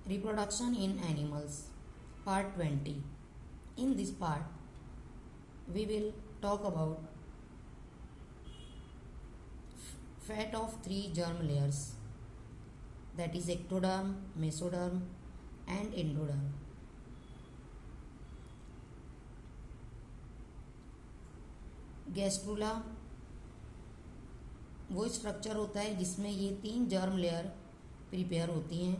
Reproduction in animals, part 20. In this part, we will talk about fat of three germ layers, that is ectoderm, mesoderm and endoderm. Gastrula वो structure होता है जिसमें ये तीन germ layer prepare होती हैं।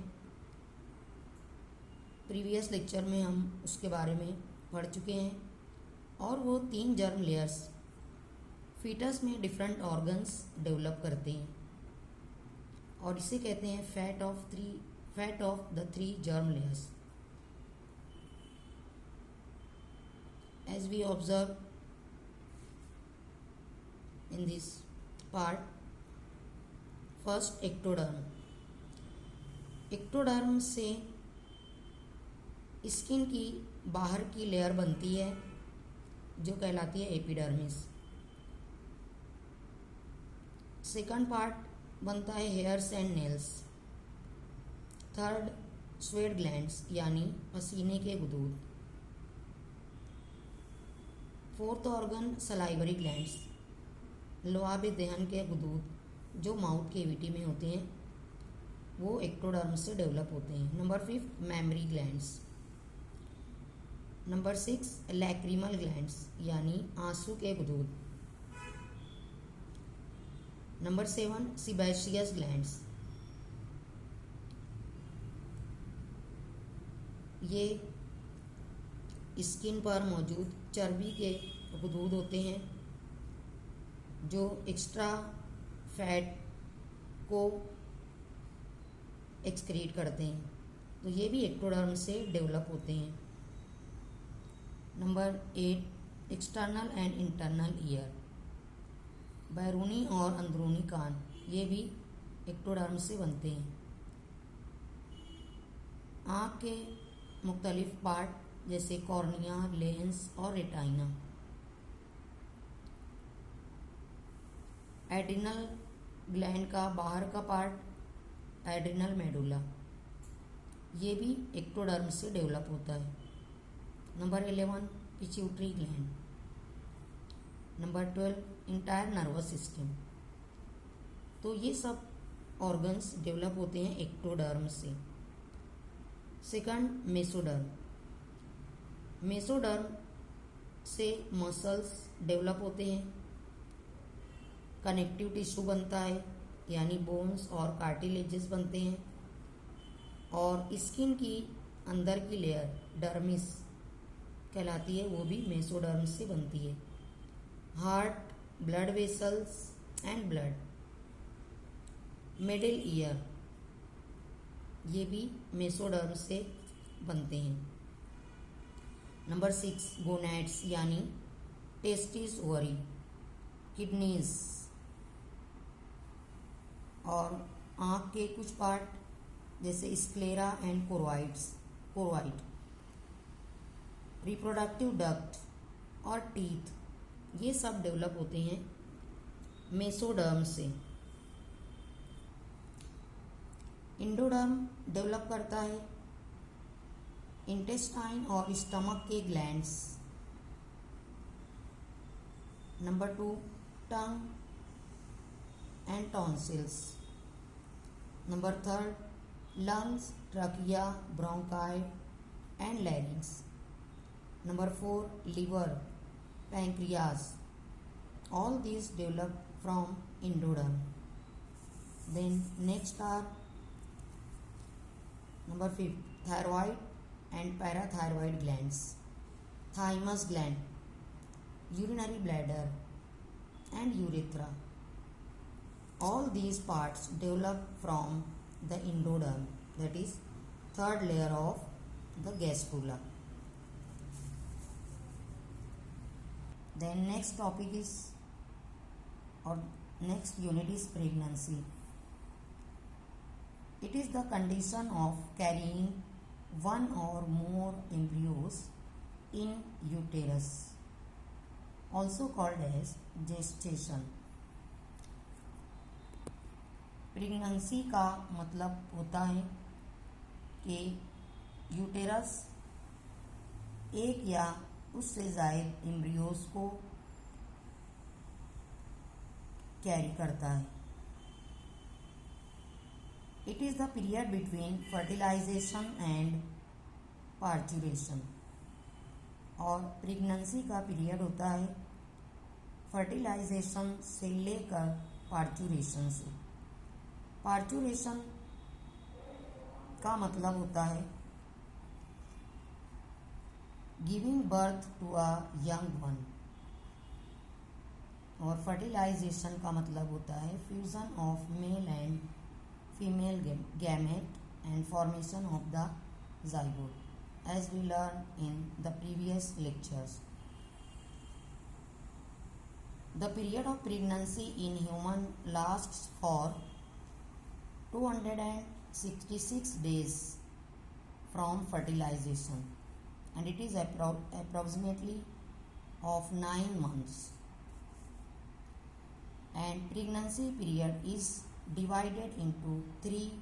Previous lecture में हम उसके बारे में पढ़ चुके हैं। और वो तीन जर्म लेयर्स फीटस में डिफरेंट ऑर्गन्स डेवलप करते हैं और इसे कहते हैं fate of the three germ layers. As we observe in this part, first ectoderm से स्किन की बाहर की लेयर बनती है जो कहलाती है एपिडर्मिस। सेकंड पार्ट बनता है hairs and nails. Third sweat glands यानी पसीने के गुदूद। फोर्थ ऑर्गन सलाइवरी ग्लैंड्स, लुआबी दहन के गुदूद जो माउथ केविटी में होते हैं, वो एक्टोडर्म से डेवलप होते हैं। Number 5 mammary glands. Number 6 lacrimal glands यानी आंसू के गुदूद। नंबर 7 सीबेशियस ग्लैंड्स, ये स्किन पर मौजूद चर्बी के गुदूद होते हैं जो एक्स्ट्रा फैट को एक्सक्रीट करते हैं, तो ये भी एक्टोडर्म से डेवलप होते हैं। Number 8 external and internal ear, बैरूनी और अंदरूनी कान, ये भी एक्टोडर्म से बनते हैं। आँख के मुख्तलिफ पार्ट जैसे कॉर्निया, लेंस और रेटाइना। एड्रिनल ग्लैंड का बाहर का पार्ट एड्रिनल मेडुला, ये भी एक्टोडर्म से डेवलप होता है। Number 11 pituitary gland. Number 12 entire nervous system. तो ये सब ऑर्गन्स डेवलप होते हैं एक्टोडर्म से। Second mesoderm. मेसोडर्म से मसल्स डेवलप होते हैं, कनेक्टिव टिश्यू बनता है यानी बोन्स और कार्टिलेजेस बनते हैं, और स्किन की अंदर की लेयर डर्मिस कहलाती है, वो भी मेसोडर्म से बनती है। Heart, blood vessels and blood. Middle ear, ये भी मेसोडर्म से बनते हैं। नंबर 6 गोनैड्स यानी टेस्टिस, ओवरी, किडनीज और आँख के कुछ पार्ट जैसे स्क्लेरा एंड कोरवाइट। रिप्रोडक्टिव डक्ट और टीथ, ये सब डेवलप होते हैं मेसोडर्म से। इंडोडर्म डेवलप करता है इंटेस्टाइन और स्टमक के glands. Number 2 tongue and tonsils. Number 3 lungs, trachea, bronchi and लैरिंग्स। Number 4 liver, pancreas, all these develop from endoderm. Then next are number 5 thyroid and parathyroid glands, thymus gland, urinary bladder and urethra. All these parts develop from the endoderm, that is third layer of the gastrula. Then next topic is, or next unit is pregnancy. It is the condition of carrying one or more embryos in uterus, also called as gestation. Pregnancy का मतलब होता है के uterus एक या उससे ज़ायद embryos को carry करता है। It is the period between fertilisation and parturition. और प्रेगनेंसी का पीरियड होता है फर्टिलाइजेशन से लेकर पार्चुरेशन से। पार्चुरेशन का मतलब होता है giving birth to a young one, और फर्टिलाइजेशन का मतलब होता है fusion of male and female gamete and formation of the zygote, as we learned in the previous lectures. The period of pregnancy in human lasts for 266 days from fertilization, and it is approximately of 9 months. And pregnancy period is divided into 3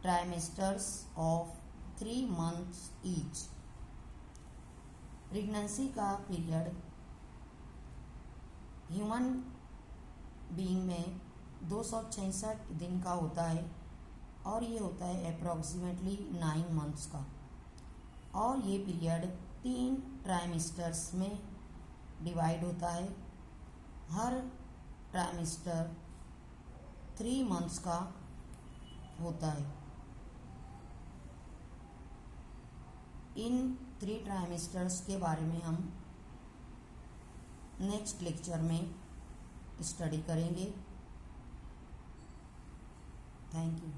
trimesters of 3 months each. Pregnancy का period human being में 266 दिन का होता है, और ये होता है अप्रॉक्सीमेटली 9 मंथ्स का। और ये पीरियड 3 ट्राइमेस्टर्स में डिवाइड होता है। हर ट्राइमेस्टर 3 मंथ्स का होता है। इन 3 ट्राइमेस्टर्स के बारे में हम नेक्स्ट लेक्चर में स्टडी करेंगे। Thank you.